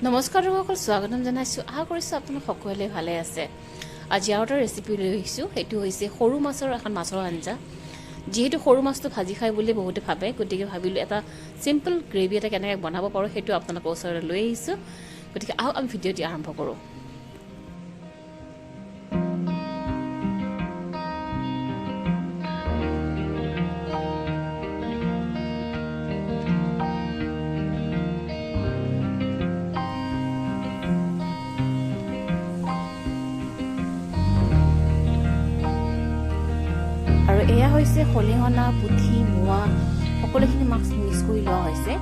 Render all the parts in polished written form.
নমস্কাৰ দৰ্শক স্বাগতম জনাইছোঁ। আশা কৰিছোঁ আপোনালোক সকলোৱে ভালে আছে। আজি আৰু এটা ৰেচিপি লৈ আহিছোঁ। সেইটো হৈছে সৰু মাছৰ এখন মাছৰ আঞ্জা। যিহেতু সৰু মাছটো ভাজি খাই বুলি বহুতে ভাবে, গতিকে ভাবিলোঁ এটা চিম্পল গ্ৰেভি এটা কেনেকৈ বনাব পাৰোঁ সেইটো আপোনালোকৰ ওচৰলৈ লৈ আহিছোঁ। গতিকে আহক আমি ভিডিঅ'টি আৰম্ভ কৰোঁ। আৰু এয়া হৈছে খলিহনা, পুঠি, মোৱা সকলোখিনি মাছ মিক্স কৰি লোৱা হৈছে।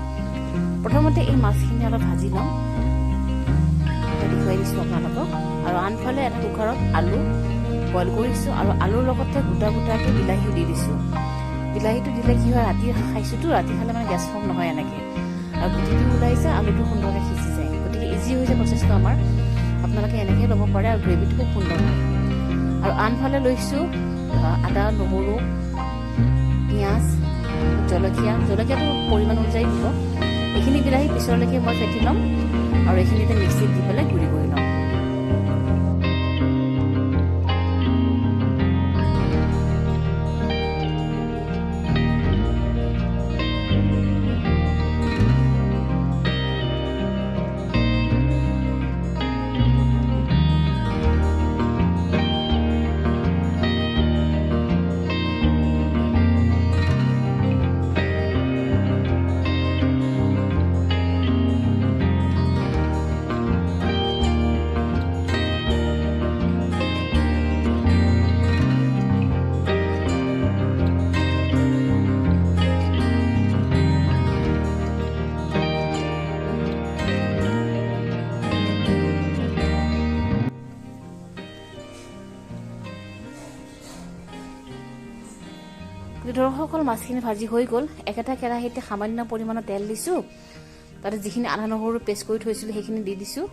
প্ৰথমতে এই মাছখিনি অলপ ভাজি ল'ম, দেখুৱাই দিছোঁ আপোনালোকক। আৰু আনফালে এটা কুকাৰত আলু বইল কৰিছোঁ আৰু আলুৰ লগতে গোটা গোটাকৈ বিলাহীও দি দিছোঁ। বিলাহীটো দিলে কি হয়, ৰাতি খাইছোঁতো, ৰাতি খালে মানে গেছ ফৰ্ম নহয় এনেকৈ। আৰু গুটিটো ওলাই যায়, আলুটো সুন্দৰকৈ সিজি যায়। গতিকে ইজি হৈ যায় প্ৰচেছটো আমাৰ। আপোনালোকে এনেকৈ ল'ব পাৰে আৰু গ্ৰেভিটো খুব সুন্দৰ হয়। আৰু আনফালে লৈছোঁ আদা, নহৰু, পিঁয়াজ, জলকীয়াটো পৰিমাণ অনুযায়ী দিব। এইখিনি বিলাহী পিছলৈকে মই ফেটি ল'ম আৰু এইখিনিতে মিক্সিত দি পেলাই গুড়ি কৰি ল'ম। দৰ্শকসকল, মাছখিনি ভাজি হৈ গ'ল। একেটা কেৰাহীতে সামান্য পৰিমাণৰ তেল দিছোঁ। তাতে যিখিনি আদা নহৰু পেষ্ট কৰি থৈছিলোঁ সেইখিনি দি দিছোঁ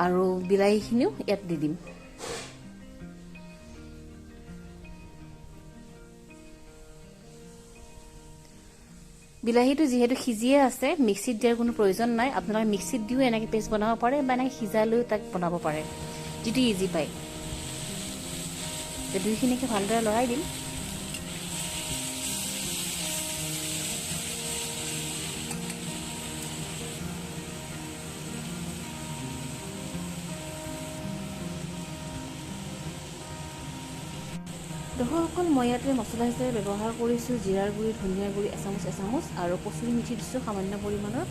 আৰু বিলাহীখিনিও ইয়াত দি দিম। বিলাহীটো যিহেতু সিজিয়ে আছে, মিক্সিত দিয়াৰ কোনো প্ৰয়োজন নাই। আপোনালোকে মিক্সিত দিও এনেকৈ পেষ্ট বনাব পাৰে বা এনেকৈ সিজাই লৈও তাক বনাব পাৰে, যিটো ইজি পায়। দুইখিনিকে ভালদৰে লৰাই দিম। দৰ্শকসকল, মই ইয়াতে মছলা হিচাপে ব্যৱহাৰ কৰিছোঁ জিৰাৰ গুড়ি, ধনিয়াৰ গুড়ি এচামুচ আৰু কচুৰি মিঠি দিছোঁ সামান্য পৰিমাণৰ,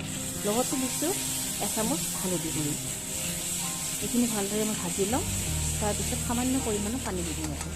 লগতে দিছোঁ এচামুচ হালধি গুড়ি। এইখিনি ভালদৰে মই ভাজি ল'ম। তাৰপিছত সামান্য পৰিমাণৰ পানী দি দিম ইয়াতে।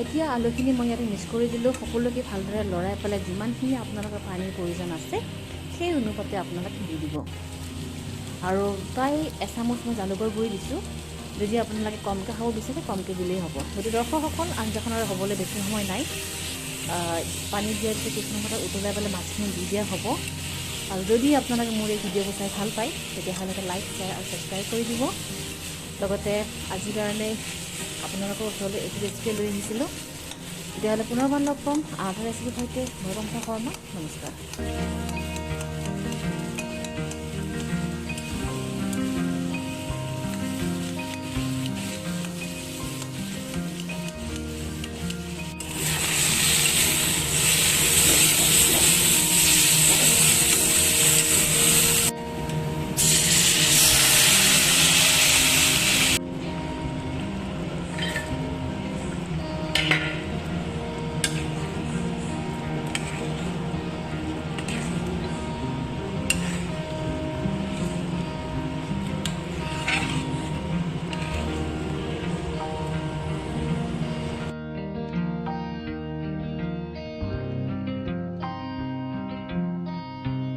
এতিয়া আলুখিনি মই ইয়াতে মিক্স কৰি দিলোঁ। সকলোকে ভালদৰে লৰাই পেলাই যিমানখিনি আপোনালোকৰ পানীৰ প্ৰয়োজন আছে সেই অনুপাতে আপোনালোকে দি দিব। আৰু প্ৰায় এচামুচ মই জালুকৰ গুড়ি দিছোঁ। যদি আপোনালোকে কমকৈ খাব বিচাৰে কমকৈ দিলেই হ'ব। গতিকে দৰ্শকসকল, আঞ্জাখনৰ হ'বলৈ বেছি সময় নাই। পানী দিয়াৰ পিছত কিছু সময়ত উতলাই পেলাই মাছখিনি দি দিয়া হ'ব। আৰু যদি আপোনালোকে মোৰ এই ভিডিঅ'বোৰ চাই ভাল পায় তেতিয়াহ'লে লাইক, শ্বেয়াৰ আৰু ছাবস্ক্ৰাইব কৰি দিব। লগতে আজিৰ কাৰণে আপোনালোকৰ ওচৰলৈ এইটো ৰেচিপি লৈ আহিছিলোঁ। তেতিয়াহ'লে পুনৰবাৰ লগ পাম আন এটা ৰেচিপিৰ সৈতে। মই কমতা শৰ্মা, নমস্কাৰ।